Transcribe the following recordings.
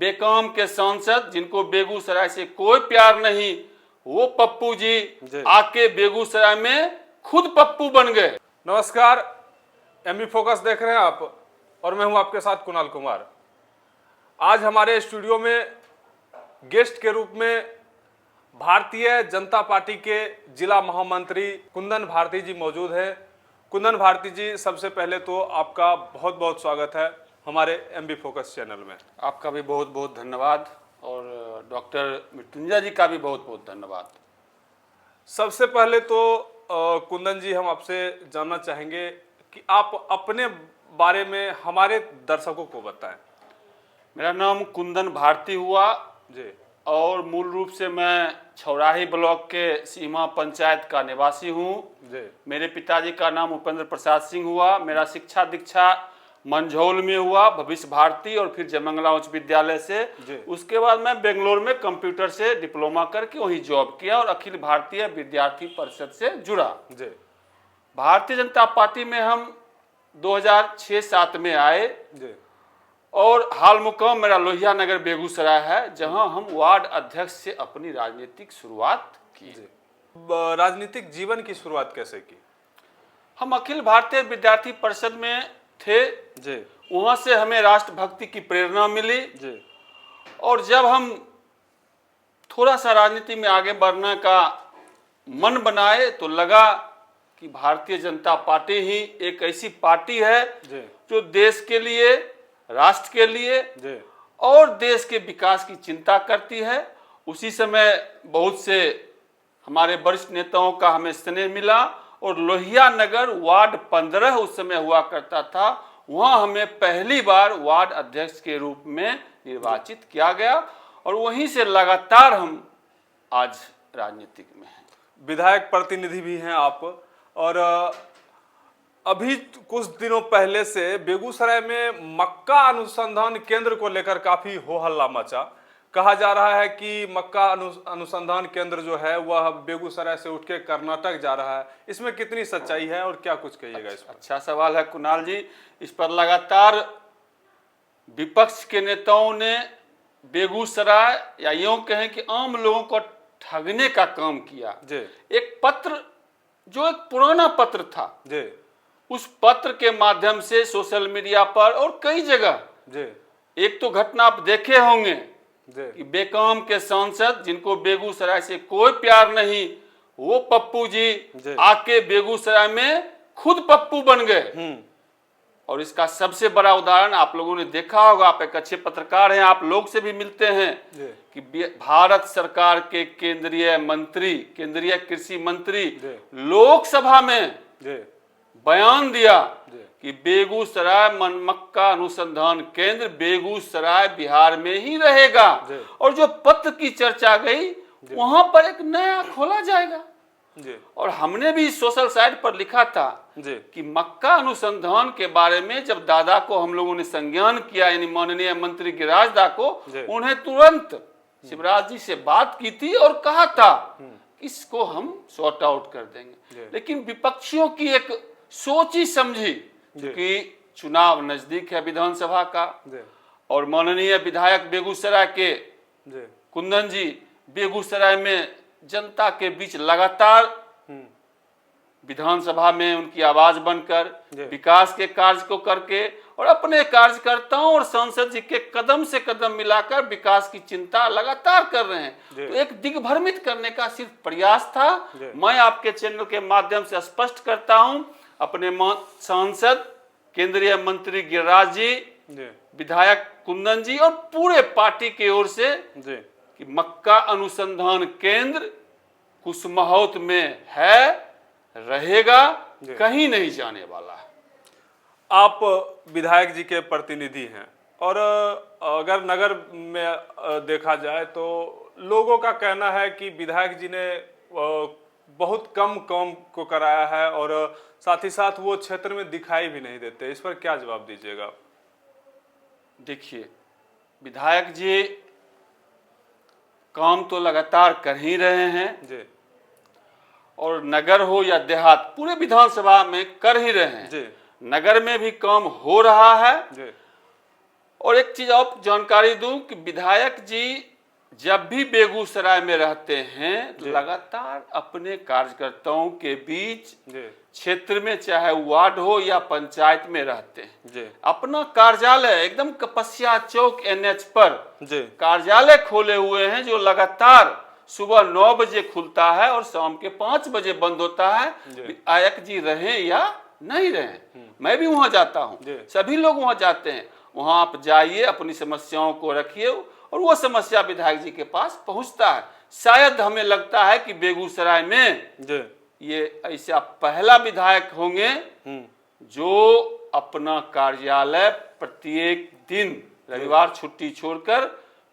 बेकाम के सांसद जिनको बेगूसराय से कोई प्यार नहीं, वो पप्पू जी आके बेगूसराय में खुद पप्पू बन गए। नमस्कार, एमबी फोकस देख रहे हैं आप और मैं हूं आपके साथ कुणाल कुमार। आज हमारे स्टूडियो में गेस्ट के रूप में भारतीय जनता पार्टी के जिला महामंत्री कुंदन भारती जी मौजूद हैं। कुंदन भारती जी, सबसे पहले तो आपका बहुत बहुत स्वागत है हमारे एमबी फोकस चैनल में। आपका भी बहुत बहुत धन्यवाद और डॉक्टर मृत्युंजय जी का भी बहुत बहुत धन्यवाद। सबसे पहले तो कुंदन जी, हम आपसे जानना चाहेंगे कि आप अपने बारे में हमारे दर्शकों को बताएं। मेरा नाम कुंदन भारती हुआ जी। और मूल रूप से मैं छौराही ब्लॉक के सीमा पंचायत का निवासी हूँ। मेरे पिताजी का नाम उपेंद्र प्रसाद सिंह हुआ। मेरा शिक्षा दीक्षा मंझौल में हुआ, भविष्य भारती और फिर जयमंगला उच्च विद्यालय से। उसके बाद मैं बेंगलोर में कंप्यूटर से डिप्लोमा करके वहीं जॉब किया और अखिल भारतीय विद्यार्थी परिषद से जुड़ा। भारतीय जनता पार्टी में हम 2006-07 में आए और हाल मुकाम मेरा लोहिया नगर बेगूसराय है, जहां हम वार्ड अध्यक्ष से अपनी राजनीतिक शुरुआत की। राजनीतिक जीवन की शुरुआत कैसे की? हम अखिल भारतीय विद्यार्थी परिषद में थे। वहां से हमें राष्ट्रभक्ति की प्रेरणा मिली और जब हम थोड़ा सा राजनीति में आगे बढ़ने का मन बनाए तो लगा कि भारतीय जनता पार्टी ही एक ऐसी पार्टी है जो देश के लिए, राष्ट्र के लिए और देश के विकास की चिंता करती है। उसी समय बहुत से हमारे वरिष्ठ नेताओं का हमें स्नेह मिला और लोहिया नगर वार्ड 15 उस समय हुआ करता था, वहां हमें पहली बार वार्ड अध्यक्ष के रूप में निर्वाचित किया गया और वहीं से लगातार हम आज राजनीतिक में हैं। विधायक प्रतिनिधि भी हैं आप और अभी कुछ दिनों पहले से बेगूसराय में मक्का अनुसंधान केंद्र को लेकर काफी हो हल्ला मचा। कहा जा रहा है कि मक्का अनुसंधान केंद्र जो है वह बेगूसराय से उठ के कर्नाटक जा रहा है। इसमें कितनी सच्चाई है और क्या कुछ कहिएगा इस पर? अच्छा सवाल है कुणाल जी। इस पर लगातार विपक्ष के नेताओं ने बेगूसराय या यूं कहें कि आम लोगों को ठगने का काम किया। एक पत्र जो एक पुराना पत्र था, उस पत्र के माध्यम से सोशल मीडिया पर और कई जगह एक तो घटना आप देखे होंगे कि बेकाम के सांसद जिनको बेगूसराय से कोई प्यार नहीं, वो पप्पू जी आके बेगूसराय में खुद पप्पू बन गए। और इसका सबसे बड़ा उदाहरण आप लोगों ने देखा होगा, आप एक अच्छे पत्रकार हैं, आप लोग से भी मिलते हैं कि भारत सरकार के केंद्रीय मंत्री, केंद्रीय कृषि मंत्री लोकसभा में बयान दिया कि बेगूसराय मक्का अनुसंधान केंद्र बेगूसराय बिहार में ही रहेगा और जो पत्र की चर्चा गई वहां पर एक नया खोला जाएगा। और हमने भी सोशल साइट पर लिखा था कि मक्का अनुसंधान के बारे में जब दादा को हम लोगों ने संज्ञान किया, यानी माननीय मंत्री गिरिराज दा को, उन्हें तुरंत शिवराज जी से बात की थी और कहा था इसको हम सॉर्ट आउट कर देंगे। लेकिन विपक्षियों की एक सोची समझी कि चुनाव नजदीक है विधानसभा का और माननीय विधायक बेगूसराय के कुंदन जी बेगूसराय में जनता के बीच लगातार विधानसभा में उनकी आवाज बनकर विकास के कार्य को करके और अपने कार्यकर्ताओं और सांसद जी के कदम से कदम मिलाकर विकास की चिंता लगातार कर रहे हैं। तो एक दिग्भ्रमित करने का सिर्फ प्रयास था। मैं आपके चैनल के माध्यम से स्पष्ट करता हूं, अपने सांसद केंद्रीय मंत्री गिरिराज जी, विधायक कुंदन जी और पूरे पार्टी की ओर से कि मक्का अनुसंधान केंद्र कुसमाहात में है, रहेगा, कहीं नहीं जाने वाला है। आप विधायक जी के प्रतिनिधि हैं और अगर नगर में देखा जाए तो लोगों का कहना है कि विधायक जी ने बहुत कम काम को कराया है और साथ ही साथ वो क्षेत्र में दिखाई भी नहीं देते। इस पर क्या जवाब दीजिएगा? देखिए, विधायक जी काम तो लगातार कर ही रहे हैं और नगर हो या देहात पूरे विधानसभा में कर ही रहे हैं। नगर में भी काम हो रहा है और एक चीज और जानकारी दूं कि विधायक जी जब भी बेगूसराय में रहते हैं तो लगातार अपने कार्यकर्ताओं के बीच क्षेत्र में चाहे वार्ड हो या पंचायत में रहते हैं। अपना कार्यालय एकदम कपस्या चौक NH पर कार्यालय खोले हुए हैं, जो लगातार सुबह 9 बजे खुलता है और शाम के 5 बजे बंद होता है। विधायक जी रहें या नहीं रहें, मैं भी वहां जाता हूं, सभी लोग वहां जाते हैं। वहां आप जाइए, अपनी समस्याओं को रखिए और वो समस्या विधायक जी के पास पहुंचता है। शायद हमें लगता है कि बेगूसराय में ये ऐसा पहला विधायक होंगे जो अपना कार्यालय प्रत्येक दिन रविवार छुट्टी छोड़कर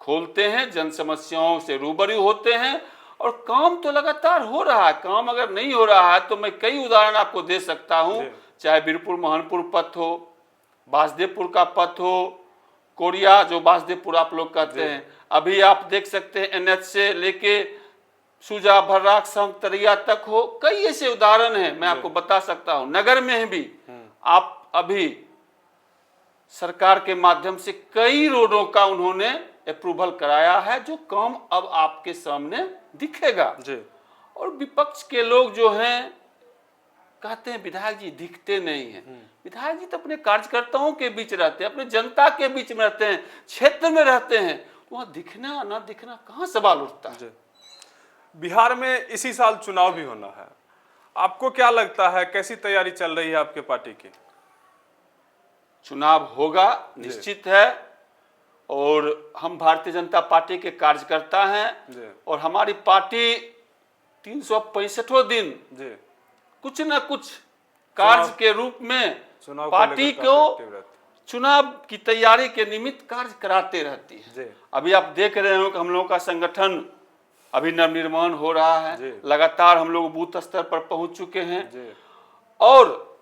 खोलते हैं, जन समस्याओं से रूबरू होते हैं। और काम तो लगातार हो रहा है। काम अगर नहीं हो रहा है तो मैं कई उदाहरण आपको दे सकता हूं, चाहे बीरपुर महनपुर पथ हो, बासदेवपुर का पथ हो, कोरिया जो बासदेवपुर आप लोग कहते हैं, अभी आप देख सकते हैं NH से लेके सुजा भर्राक संतरिया तक हो। कई ऐसे उदाहरण हैं, मैं आपको बता सकता हूं। नगर में भी आप अभी सरकार के माध्यम से कई रोडों का उन्होंने अप्रूवल कराया है, जो काम अब आपके सामने दिखेगा। और विपक्ष के लोग जो हैं कहते हैं विधायक जी दिखते नहीं हैं। विधायक जी तो अपने कार्यकर्ताओं के बीच रहते हैं, अपने जनता के बीच में रहते हैं, क्षेत्र में रहते हैं, तो वहां दिखना ना दिखना कहां सवाल उठता है। बिहार में इसी साल चुनाव भी होना है, आपको क्या लगता है कैसी तैयारी चल रही है आपके पार्टी की? चुनाव होगा निश्चित है, और हम भारतीय जनता पार्टी के कार्यकर्ता हैं और हमारी पार्टी 365 दिन कुछ न कुछ कार्य के रूप में पार्टी को चुनाव की तैयारी के निमित्त कार्य कराते रहती है। अभी आप देख रहे हो कि हम लोगों का संगठन अभी नवनिर्माण हो रहा है, लगातार हम लोग बूथ स्तर पर पहुंच चुके हैं और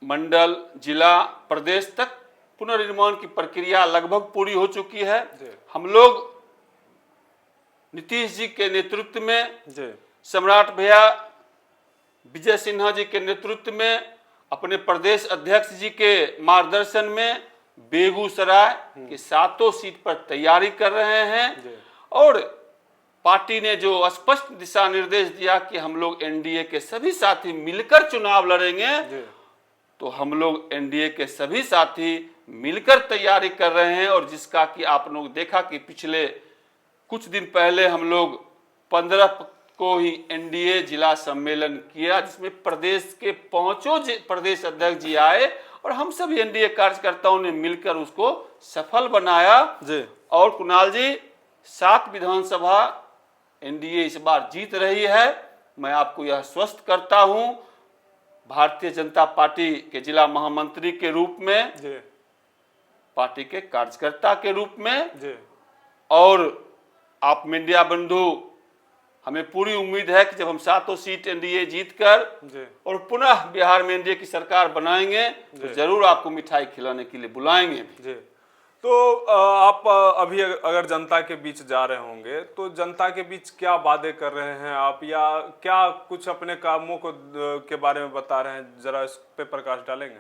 मंडल, जिला, प्रदेश तक पुनर्निर्माण की प्रक्रिया लगभग पूरी हो चुकी है। हम लोग नीतीश जी के नेतृत्व में, सम्राट भैया विजय सिन्हा जी के नेतृत्व में, अपने प्रदेश अध्यक्ष जी के मार्गदर्शन में बेगूसराय के 7 सीट पर तैयारी कर रहे हैं। और पार्टी ने जो स्पष्ट दिशा निर्देश दिया कि हम लोग NDA के सभी साथी मिलकर चुनाव लड़ेंगे, तो हम लोग NDA के सभी साथी मिलकर तैयारी कर रहे हैं। और जिसका कि आप लोग देखा कि पिछले कुछ दिन पहले हम लोग 15 को ही NDA जिला सम्मेलन किया, जिसमें प्रदेश के 5 प्रदेश अध्यक्ष जी आए और हम सभी NDA कार्यकर्ताओं ने मिलकर उसको सफल बनाया। और कुणाल जी 7 विधानसभा NDA इस बार जीत रही है। मैं आपको यह स्वस्थ करता हूं, भारतीय जनता पार्टी के जिला महामंत्री के रूप में, पार्टी के कार्यकर्ता के रूप में, और आप मीडिया बंधु, हमें पूरी उम्मीद है कि जब हम 7 सीट NDA जीतकर और पुनः बिहार में NDA की सरकार बनाएंगे तो जरूर आपको मिठाई खिलाने के लिए बुलाएंगे। तो आप अभी अगर जनता के बीच जा रहे होंगे तो जनता के बीच क्या वादे कर रहे हैं आप, या क्या कुछ अपने कामों को के बारे में बता रहे हैं, जरा इस पे प्रकाश डालेंगे?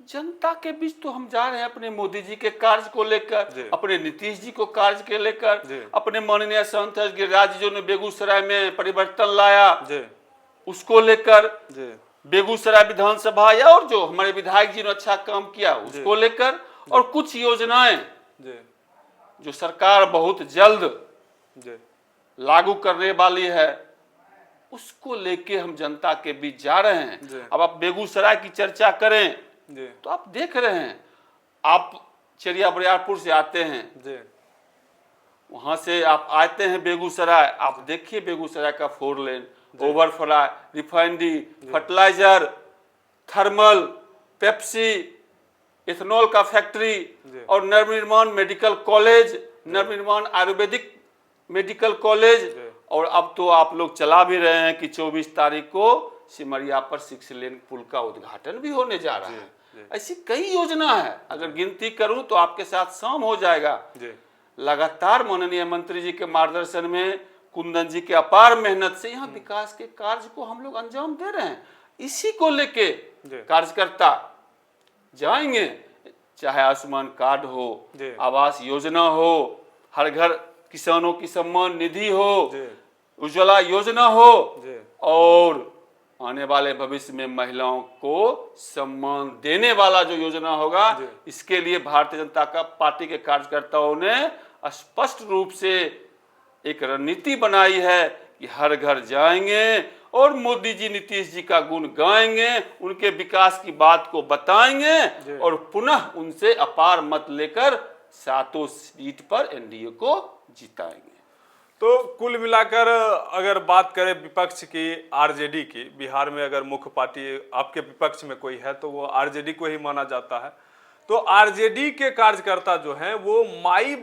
जनता के बीच तो हम जा रहे हैं अपने मोदी जी के कार्य को लेकर, अपने नीतीश जी को कार्य के लेकर, अपने माननीय सांसद गिरिराज जी ने बेगूसराय में परिवर्तन लाया उसको लेकर, बेगूसराय विधानसभा या और जो हमारे विधायक जी ने अच्छा काम किया उसको लेकर, और कुछ योजनाएं जो सरकार बहुत जल्द लागू करने वाली है उसको लेके हम जनता के बीच जा रहे हैं। अब आप बेगूसराय की चर्चा करें तो आप देख रहे हैं, आप चेरिया बरियारपुर से आते हैं, वहां से आप आते हैं बेगूसराय, आप देखिए बेगूसराय का 4 lane, overfly, refinery, fertiliser, thermal, Pepsi, ethanol का फैक्ट्री और नवनिर्माण medical college, Navnirman Ayurvedic medical college. और अब तो आप लोग चला भी रहे हैं कि 24 तारीख को सिमरिया पर 6 लेन पुल का उद्घाटन भी होने जा रहा है। ऐसी कई योजना है, अगर गिनती करूं तो आपके साथ शाम हो जाएगा। लगातार माननीय मंत्री जी के मार्गदर्शन में, कुंदन जी के अपार मेहनत से यहाँ विकास के कार्य को हम लोग अंजाम दे रहे हैं। इसी को लेके कार्यकर्ता जाएंगे। चाहे आयुष्मान कार्ड हो, जी। आवास योजना हो, हर घर किसानों की सम्मान निधि हो, जी। उज्ज्वला योजना हो, जी। और आने वाले भविष्य में महिलाओं को सम्मान देने वाला जो योजना होगा, जी। इसके लिए भारतीय जनता पार्टी के कार्यकर्ताओं ने स्पष्ट रूप से एक रणनीति बनाई है कि हर घर जाएंगे और मोदी जी, नीतीश जी का गुण गाएंगे, उनके विकास की बात को बताएंगे और पुनः उनसे अपार मत लेकर 7 सीट पर एनडीए को जिताएंगे। तो कुल मिलाकर अगर बात करें विपक्ष की, आरजेडी की, बिहार में अगर मुख्य पार्टी आपके विपक्ष में कोई है तो वो आरजेडी को ही माना जाता है। तो आरजेडी के कार्यकर्ता जो हैं वो माई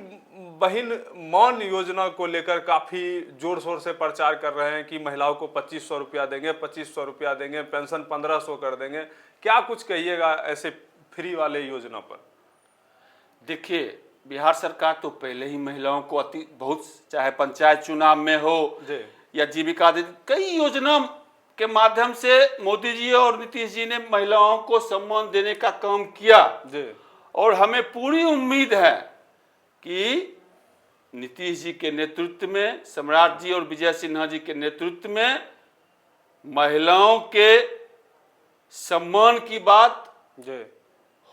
बहन मौन योजना को लेकर काफी जोर शोर से प्रचार कर रहे हैं कि महिलाओं को 2500 रुपया देंगे, 2500 रुपया देंगे, पेंशन 1500 कर देंगे। क्या कुछ कहिएगा ऐसे फ्री वाले योजना पर? देखिए, बिहार सरकार तो पहले ही महिलाओं को बहुत, चाहे पंचायत चुनाव में हो या जीविका दीदी, कई योजना के माध्यम से मोदी जी और नीतीश जी ने महिलाओं को सम्मान देने का काम किया और हमें पूरी उम्मीद है कि नीतीश जी के नेतृत्व में, सम्राट जी और विजय सिन्हा जी के नेतृत्व में महिलाओं के सम्मान की बात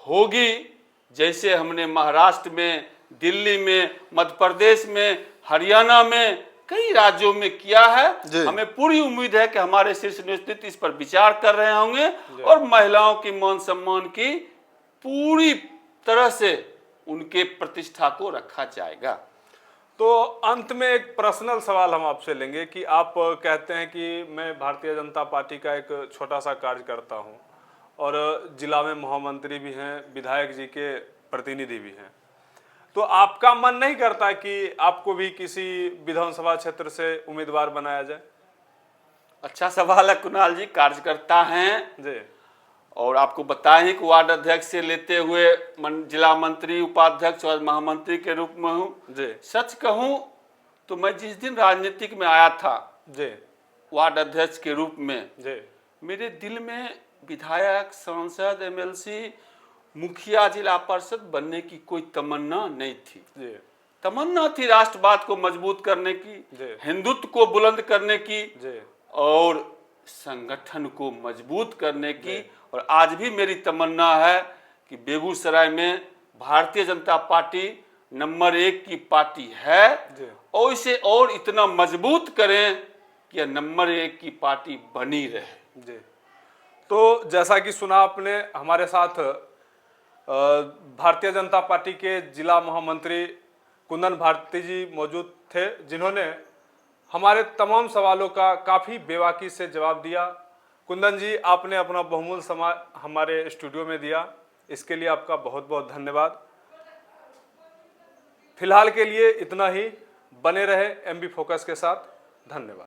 होगी। जैसे हमने महाराष्ट्र में, दिल्ली में, मध्य प्रदेश में, हरियाणा में, कई राज्यों में किया है। हमें पूरी उम्मीद है कि हमारे शीर्ष नेतृत्व इस पर विचार कर रहे होंगे और महिलाओं की मान सम्मान की पूरी तरह से उनके प्रतिष्ठा को रखा जाएगा। तो अंत में एक पर्सनल सवाल हम आपसे लेंगे कि आप कहते हैं कि मैं भारतीय जनता पार्टी का एक छोटा सा कार्यकर्ता हूं और जिला में महामंत्री भी हैं, विधायक जी के प्रतिनिधि भी हैं, तो आपका मन नहीं करता कि आपको भी किसी विधानसभा क्षेत्र से उम्मीदवार बनाया जाए? अच्छा सवाल है कुणाल जी। कार्यकर्ता हैं जी, और आपको बताएं कि वार्ड अध्यक्ष से लेते हुए जिला मंत्री, उपाध्यक्ष और महामंत्री के रूप में हूँ जी। सच कहूँ तो मैं जिस दिन राजनीतिक में आया था जी, वार्ड अध्यक्ष के रूप में, जी, मेरे दिल में विधायक, सांसद, एमएलसी, मुखिया, जिला पार्षद बनने की कोई तमन्ना नहीं थी। जी, तमन्ना थी राष्ट्रवाद को मजबूत करने की, हिंदुत्व को बुलंद करने की और संगठन को मजबूत करने की। और आज भी मेरी तमन्ना है कि बेगूसराय में भारतीय जनता पार्टी नंबर 1 की पार्टी है और इसे और इतना मजबूत करें कि नंबर 1 की पार्टी बनी रहे। तो जैसा कि सुना आपने, हमारे साथ भारतीय जनता पार्टी के जिला महामंत्री कुंदन भारती जी मौजूद थे, जिन्होंने हमारे तमाम सवालों का काफ़ी बेबाकी से जवाब दिया। कुंदन जी, आपने अपना बहुमूल्य समय हमारे स्टूडियो में दिया, इसके लिए आपका बहुत बहुत धन्यवाद। फिलहाल के लिए इतना ही। बने रहे एमबी फोकस के साथ। धन्यवाद।